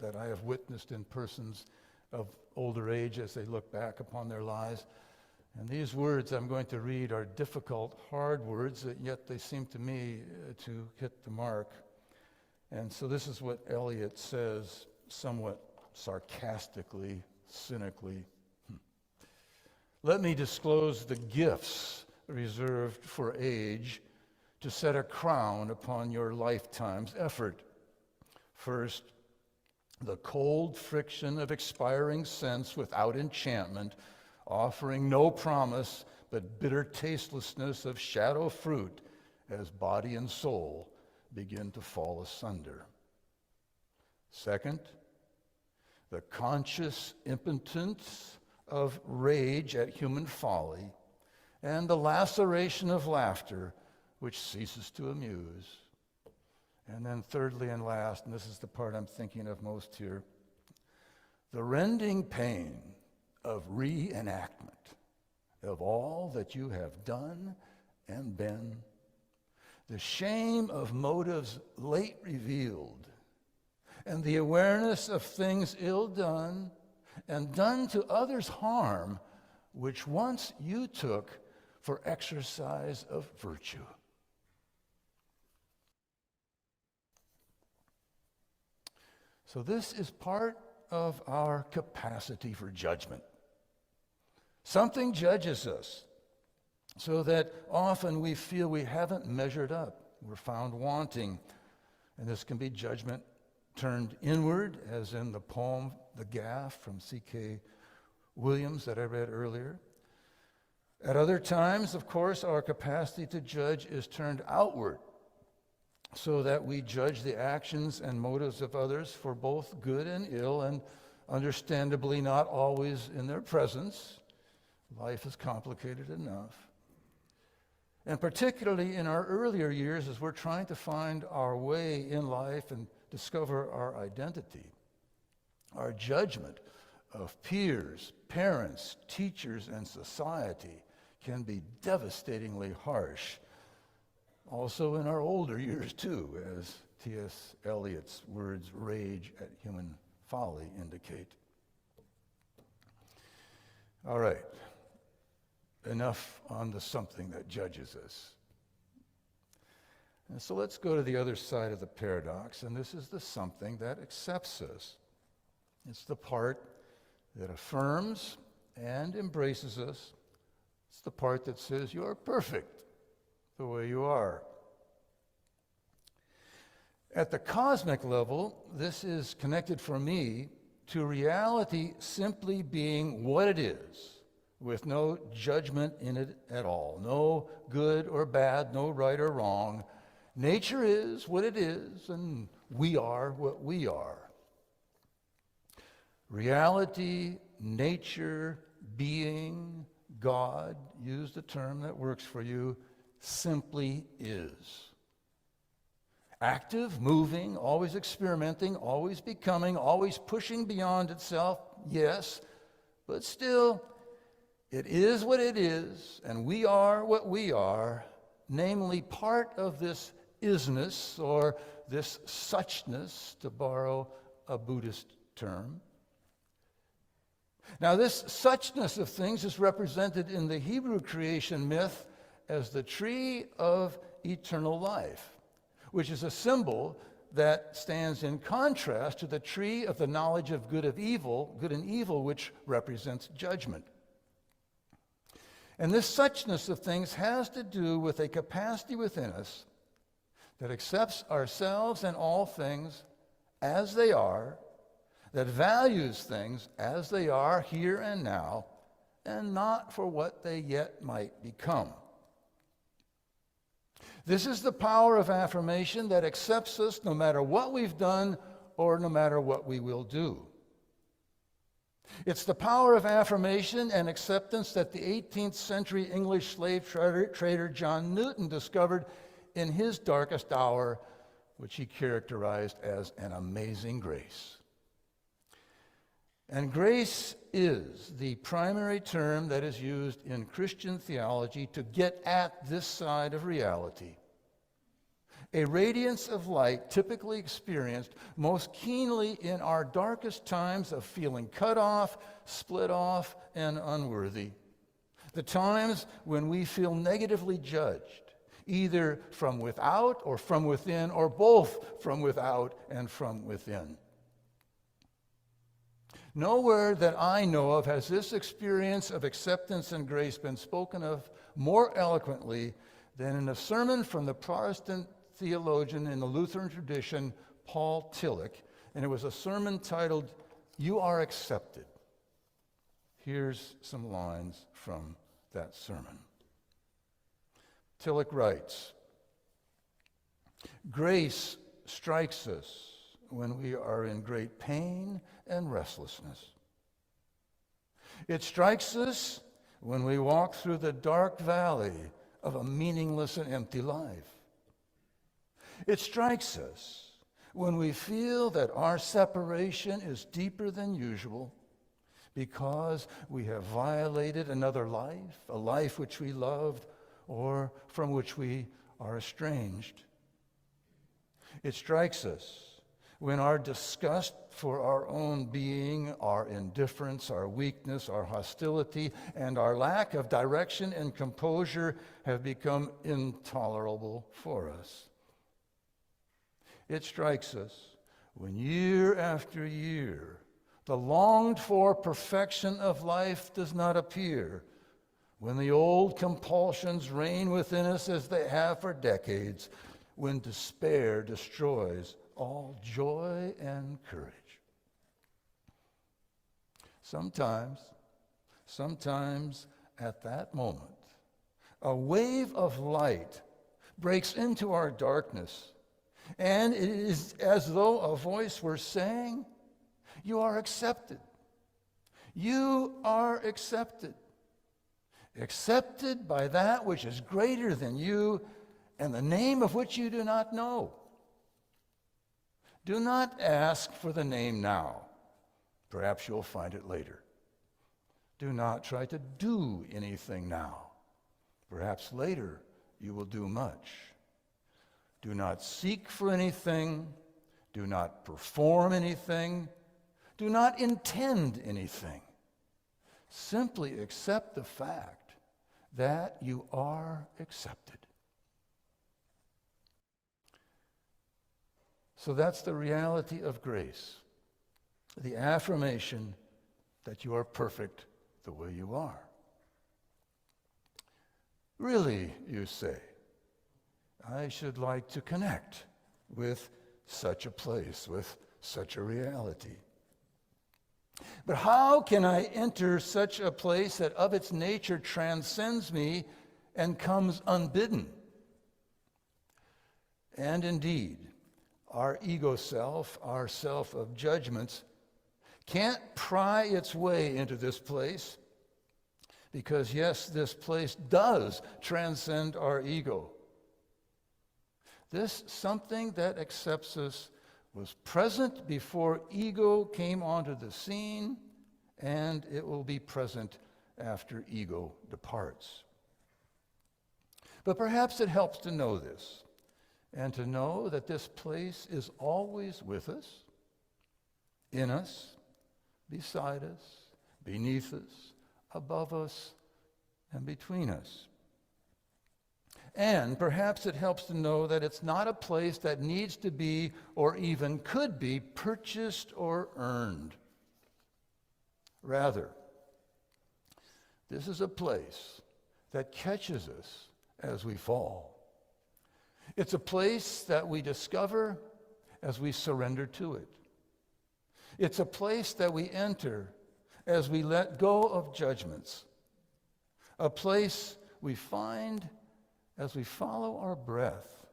Speaker 16: that I have witnessed in persons of older age as they look back upon their lives. And these words I'm going to read are difficult, hard words, yet they seem to me to hit the mark. And so this is what Eliot says, somewhat sarcastically, cynically. Let me disclose the gifts reserved for age to set a crown upon your lifetime's effort. First, the cold friction of expiring sense without enchantment, offering no promise but bitter tastelessness of shadow fruit as body and soul begin to fall asunder. Second, the conscious impotence of rage at human folly, and the laceration of laughter which ceases to amuse. And then thirdly and last, and this is the part I'm thinking of most here, the rending pain of reenactment of all that you have done and been, the shame of motives late revealed, and the awareness of things ill done and done to others harm, which once you took for exercise of virtue. So this is part of our capacity for judgment. Something judges us. so that often we feel we haven't measured up. We're found wanting. And this can be judgment turned inward, as in the poem The Gaff from C.K. Williams that I read earlier. At other times, of course, our capacity to judge is turned outward, so that we judge the actions and motives of others for both good and ill, and understandably not always in their presence. Life is complicated enough. And particularly in our earlier years, as we're trying to find our way in life and discover our identity, our judgment of peers, parents, teachers, and society can be devastatingly harsh. Also in our older years too, as T.S. Eliot's words, "Rage at human folly," indicate. All right. Enough on the something that judges us. And so let's go to the other side of the paradox, and this is the something that accepts us. It's the part that affirms and embraces us. It's the part that says you're perfect the way you are. At the cosmic level, this is connected for me to reality simply being what it is, with no judgment in it at all. No good or bad, no right or wrong. Nature is what it is, and we are what we are. Reality, nature, being, God, use the term that works for you, simply is. Active, moving, always experimenting, always becoming, always pushing beyond itself, yes, but still, it is what it is, and we are what we are, namely part of this isness, or this suchness, to borrow a Buddhist term. Now, this suchness of things is represented in the Hebrew creation myth as the tree of eternal life, which is a symbol that stands in contrast to the tree of the knowledge of good and evil, which represents judgment. And this suchness of things has to do with a capacity within us that accepts ourselves and all things as they are, that values things as they are here and now, and not for what they yet might become. This is the power of affirmation that accepts us no matter what we've done or no matter what we will do. It's the power of affirmation and acceptance that the 18th century English slave trader John Newton discovered in his darkest hour, which he characterized as an amazing grace. And grace is the primary term that is used in Christian theology to get at this side of reality. A radiance of light typically experienced most keenly in our darkest times of feeling cut off, split off, and unworthy. The times when we feel negatively judged, either from without or from within, or both from without and from within. Nowhere that I know of has this experience of acceptance and grace been spoken of more eloquently than in a sermon from the Protestant theologian in the Lutheran tradition, Paul Tillich, and it was a sermon titled, "You Are Accepted." Here's some lines from that sermon. Tillich writes, "Grace strikes us when we are in great pain and restlessness. It strikes us when we walk through the dark valley of a meaningless and empty life. It strikes us when we feel that our separation is deeper than usual because we have violated another life, a life which we loved or from which we are estranged. It strikes us when our disgust for our own being, our indifference, our weakness, our hostility, and our lack of direction and composure have become intolerable for us. It strikes us when year after year the longed-for perfection of life does not appear, when the old compulsions reign within us as they have for decades, when despair destroys all joy and courage. Sometimes at that moment, a wave of light breaks into our darkness, and it is as though a voice were saying, "You are accepted. You are accepted. Accepted by that which is greater than you, and the name of which you do not know. Do not ask for the name now. Perhaps you'll find it later. Do not try to do anything now. Perhaps later you will do much. Do not seek for anything. Do not perform anything. Do not intend anything. Simply accept the fact that you are accepted." So that's the reality of grace, the affirmation that you are perfect the way you are. Really, you say, I should like to connect with such a place, with such a reality. But how can I enter such a place that of its nature transcends me and comes unbidden? And indeed, our ego self, our self of judgments, can't pry its way into this place because, yes, this place does transcend our ego. This something that accepts us was present before ego came onto the scene, and it will be present after ego departs. But perhaps it helps to know this, and to know that this place is always with us, in us, beside us, beneath us, above us, and between us. And perhaps it helps to know that it's not a place that needs to be or even could be purchased or earned. Rather, this is a place that catches us as we fall. It's a place that we discover as we surrender to it. It's a place that we enter as we let go of judgments. A place we find as we follow our breath.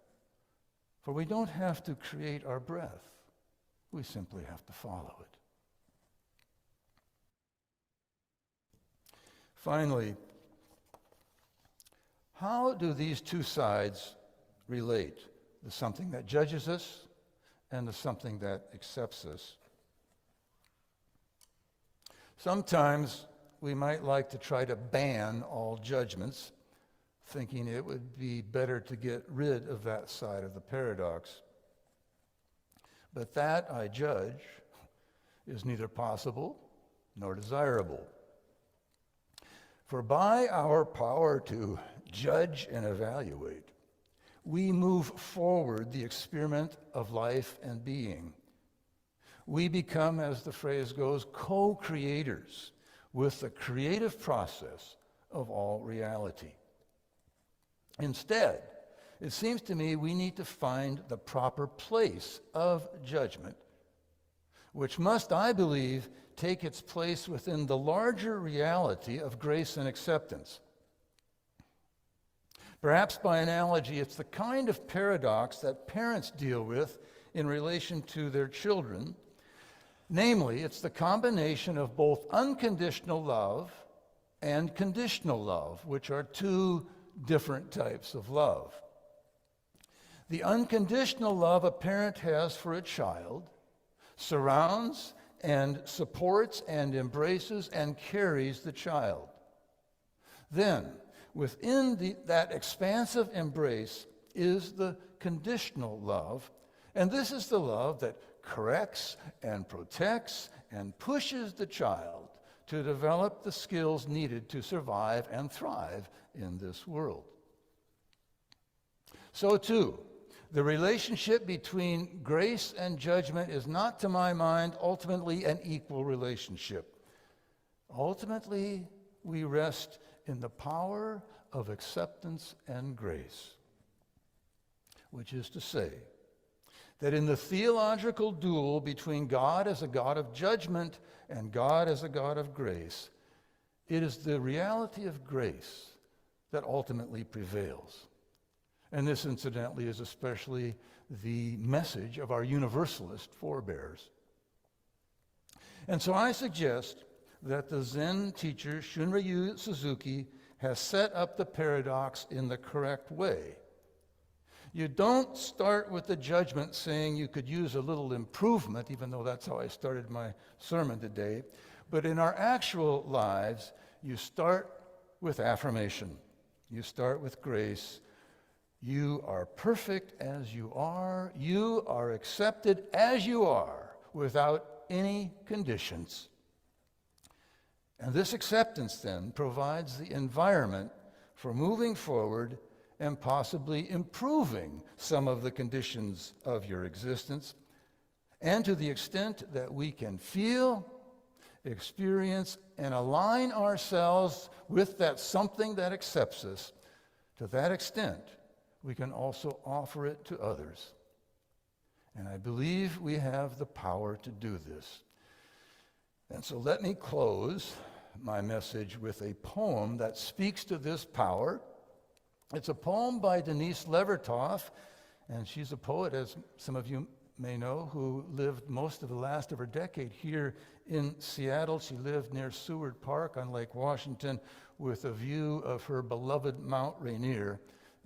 Speaker 16: For we don't have to create our breath. We simply have to follow it. Finally, how do these two sides relate? The something that judges us and the something that accepts us. Sometimes we might like to try to ban all judgments, thinking it would be better to get rid of that side of the paradox. But that, I judge, is neither possible nor desirable. For by our power to judge and evaluate, we move forward the experiment of life and being. We become, as the phrase goes, co-creators with the creative process of all reality. Instead, it seems to me we need to find the proper place of judgment, which must, I believe, take its place within the larger reality of grace and acceptance. Perhaps by analogy, it's the kind of paradox that parents deal with in relation to their children. Namely, it's the combination of both unconditional love and conditional love, which are two different types of love. The unconditional love a parent has for a child surrounds and supports and embraces and carries the child. Then, within that expansive embrace is the conditional love, and this is the love that corrects and protects and pushes the child to develop the skills needed to survive and thrive in this world. So too, the relationship between grace and judgment is not, to my mind, ultimately an equal relationship. Ultimately, we rest in the power of acceptance and grace, which is to say, that in the theological duel between God as a God of judgment and God as a God of grace, it is the reality of grace that ultimately prevails. And this, incidentally, is especially the message of our universalist forebears. And so I suggest that the Zen teacher Shunryu Suzuki has set up the paradox in the correct way. You don't start with the judgment saying you could use a little improvement, even though that's how I started my sermon today. But in our actual lives, you start with affirmation. You start with grace. You are perfect as you are. You are accepted as you are, without any conditions. And this acceptance then provides the environment for moving forward and possibly improving some of the conditions of your existence. And to the extent that we can feel, experience, and align ourselves with that something that accepts us, to that extent, we can also offer it to others. And I believe we have the power to do this. And so let me close my message with a poem that speaks to this power. It's a poem by Denise Levertov, and she's a poet, as some of you may know, who lived most of the last of her decade here in Seattle. She lived near Seward Park on Lake Washington with a view of her beloved Mount Rainier,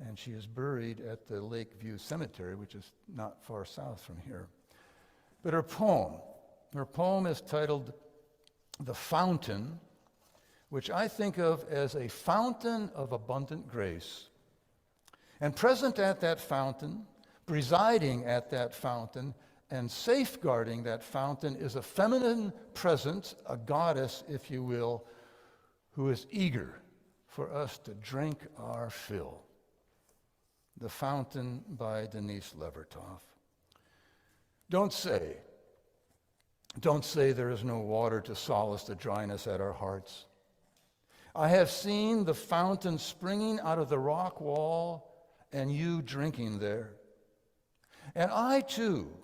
Speaker 16: and she is buried at the Lakeview Cemetery, which is not far south from here. But her poem is titled "The Fountain," which I think of as a fountain of abundant grace. And present at that fountain, presiding at that fountain, and safeguarding that fountain is a feminine presence, a goddess, if you will, who is eager for us to drink our fill. The Fountain by Denise Levertov. Don't say there is no water to solace the dryness at our hearts. I have seen the fountain springing out of the rock wall and you drinking there. And I too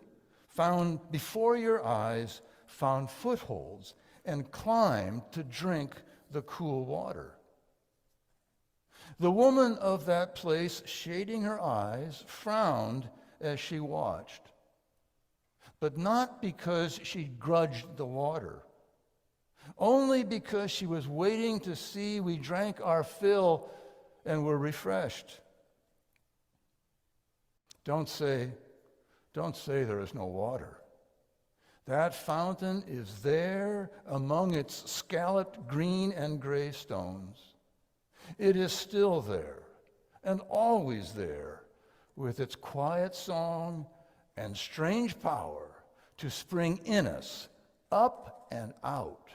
Speaker 16: found before your eyes, found footholds and climbed to drink the cool water. The woman of that place, shading her eyes, frowned as she watched, but not because she grudged the water, only because she was waiting to see we drank our fill and were refreshed. Don't say there is no water. That fountain is there among its scalloped green and gray stones. It is still there and always there, with its quiet song and strange power to spring in us, up and out,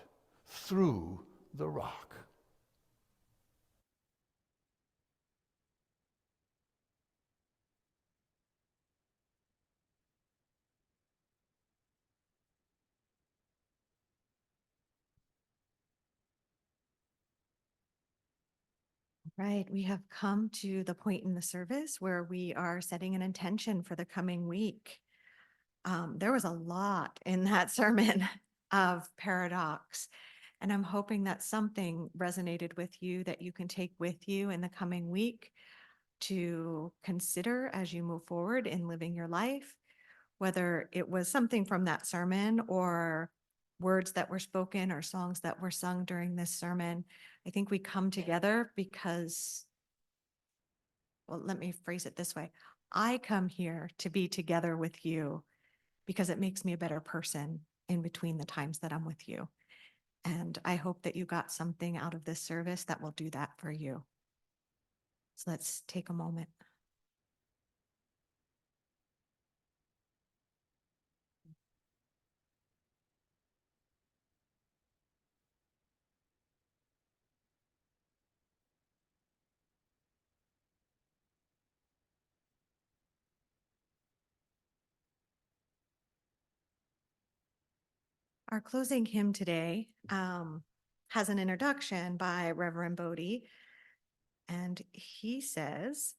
Speaker 16: through the rock.
Speaker 1: Right, we have come to the point in the service where we are setting an intention for the coming week. There was a lot in that sermon of paradox, and I'm hoping that something resonated with you that you can take with you in the coming week to consider as you move forward in living your life, whether it was something from that sermon or words that were spoken or songs that were sung during this sermon. I think we come together because, well, let me phrase it this way. I come here to be together with you because it makes me a better person in between the times that I'm with you. And I hope that you got something out of this service that will do that for you. So let's take a moment. Our closing hymn today has an introduction by Reverend Bode, and he says,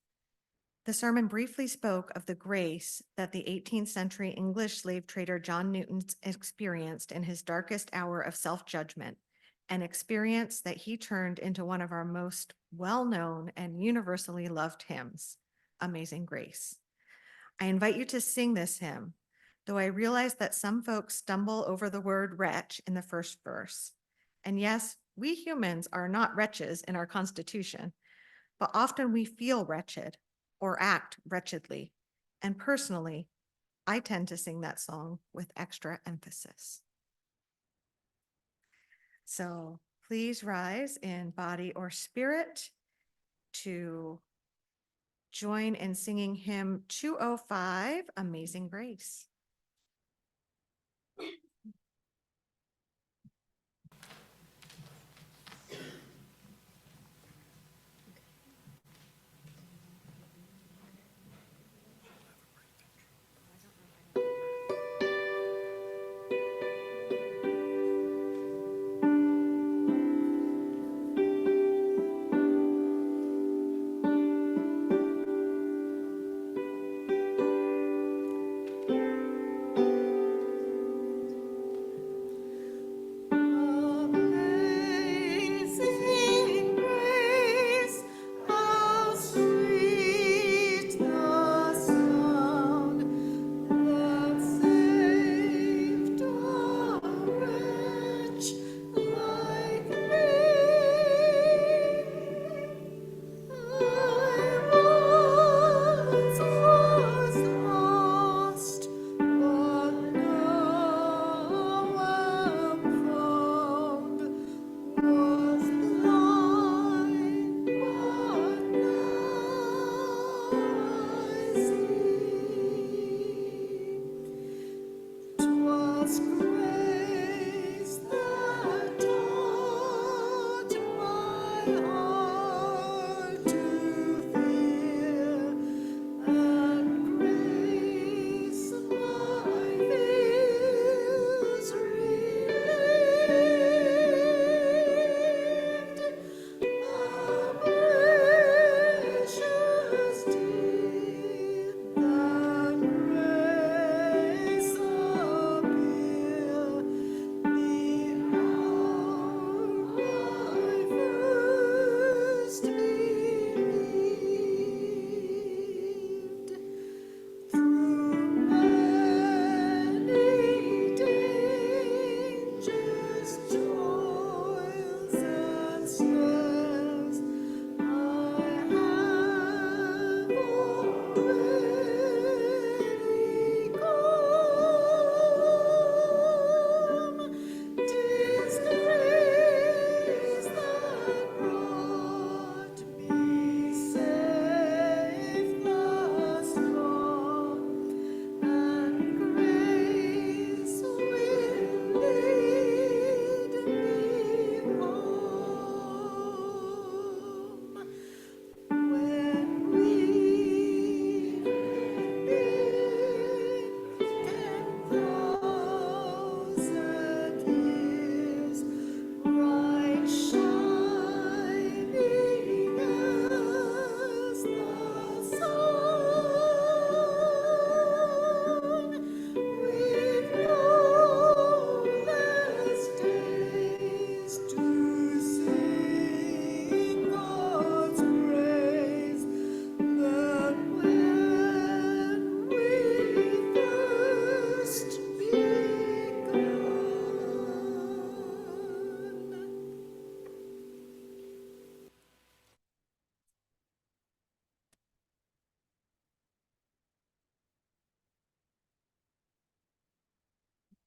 Speaker 1: the sermon briefly spoke of the grace that the 18th century English slave trader John Newton experienced in his darkest hour of self-judgment, an experience that he turned into one of our most well-known and universally loved hymns, Amazing Grace. I invite you to sing this hymn, though I realize that some folks stumble over the word wretch in the first verse. And yes, we humans are not wretches in our constitution, but often we feel wretched or act wretchedly. And personally, I tend to sing that song with extra emphasis. So please rise in body or spirit to join in singing hymn 205, Amazing Grace.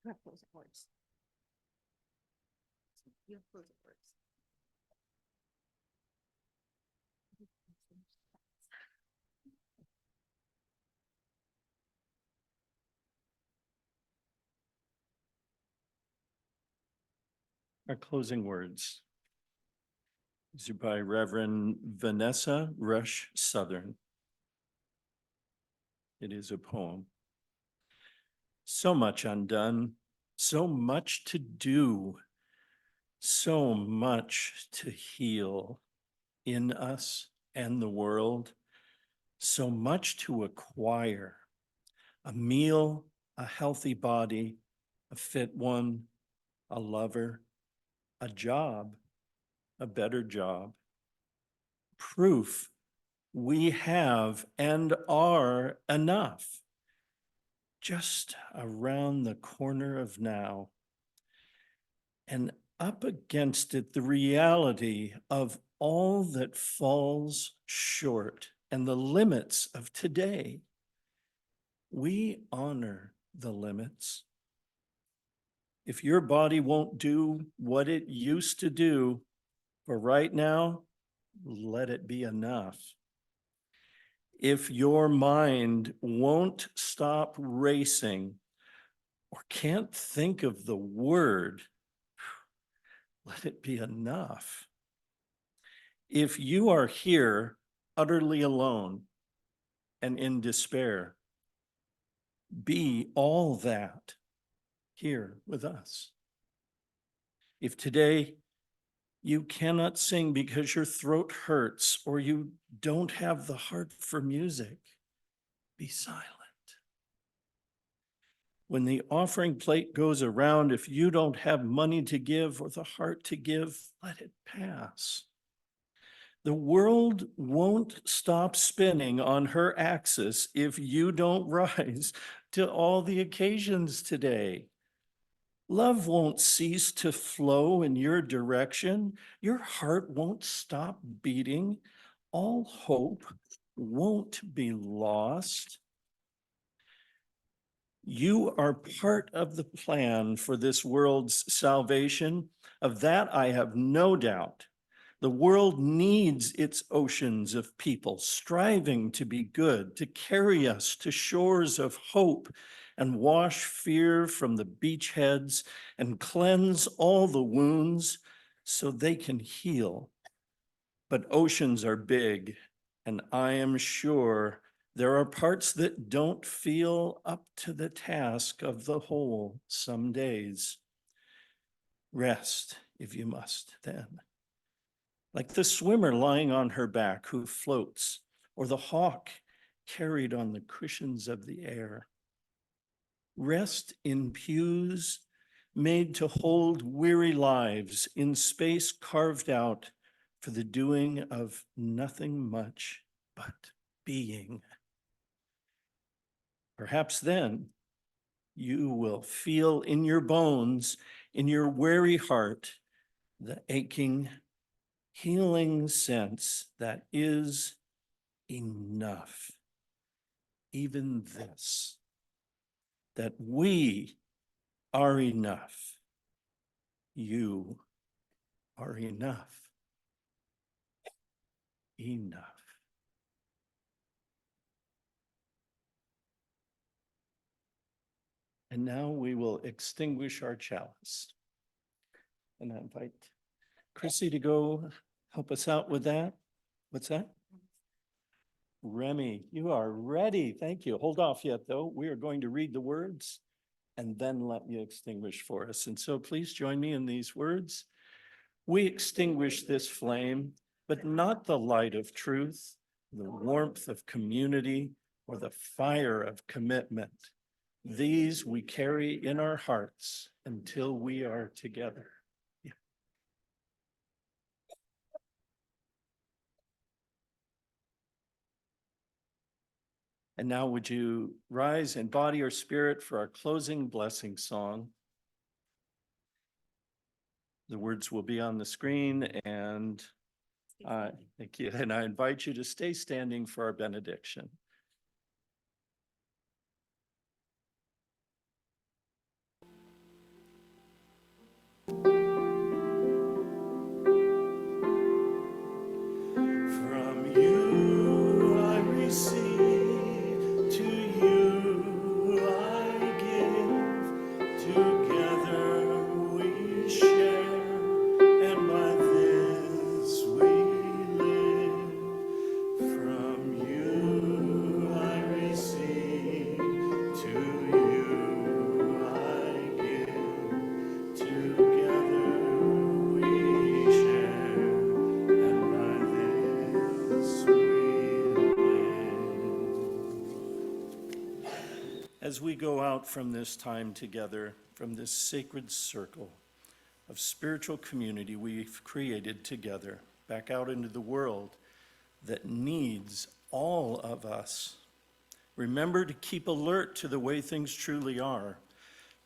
Speaker 1: You have closing words. You have closing words.
Speaker 4: Our closing words is by Reverend Vanessa Rush Southern. It is a poem. So much undone, so much to do, So much to heal in us and the world, so much to acquire. A meal, a healthy body, a fit one, a lover, a job, a better job. Proof we have and are enough. Just around the corner of now. And up against it, the reality of all that falls short and the limits of today. We honor the limits. If your body won't do what it used to do for right now, let it be enough. If your mind won't stop racing or can't think of the word, let it be enough. If you are here utterly alone and in despair, be all that here with us. If today you cannot sing because your throat hurts or you don't have the heart for music, be silent. When the offering plate goes around, if you don't have money to give or the heart to give, let it pass. The world won't stop spinning on her axis if you don't rise to all the occasions today. Love won't cease to flow in your direction. Your heart won't stop beating. All hope won't be lost. You are part of the plan for this world's salvation. Of that, I have no doubt. The world needs its oceans of people striving to be good, to carry us to shores of hope and wash fear from the beachheads and cleanse all the wounds so they can heal. But oceans are big, and I am sure there are parts that don't feel up to the task of the whole some days. Rest if you must then. Like the swimmer lying on her back who floats, or the hawk carried on the cushions of the air. Rest in pews made to hold weary lives in space carved out for the doing of nothing much but being. Perhaps then you will feel in your bones, in your weary heart, the aching, healing sense that is enough. Even this, that we are enough. You are enough. Enough. And now we will extinguish our chalice. And I invite Chrissy to go help us out with that. What's that? Remy, you are ready. Thank you. Hold off yet, though. We are going to read the words and then let you extinguish for us. And so please join me in these words. We extinguish this flame, but not the light of truth, the warmth of community, or the fire of commitment. These we carry in our hearts until we are together. And now would you rise in body or spirit for our closing blessing song? The words will be on the screen and thank you. And I invite you to stay standing for our benediction. From you I receive, to you I give, together we share, and by this we live. From you as we go out from this time together, from this sacred circle of spiritual community we've created together, back out into the world that needs all of us, remember to keep alert to the way things truly are,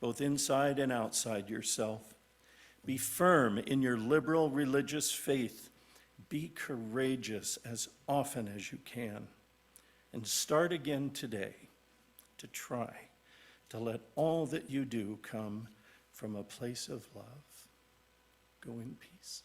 Speaker 4: both inside and outside yourself. Be firm in your liberal religious faith. Be courageous as often as you can. And start again today to try to let all that you do come from a place of love. Go in peace.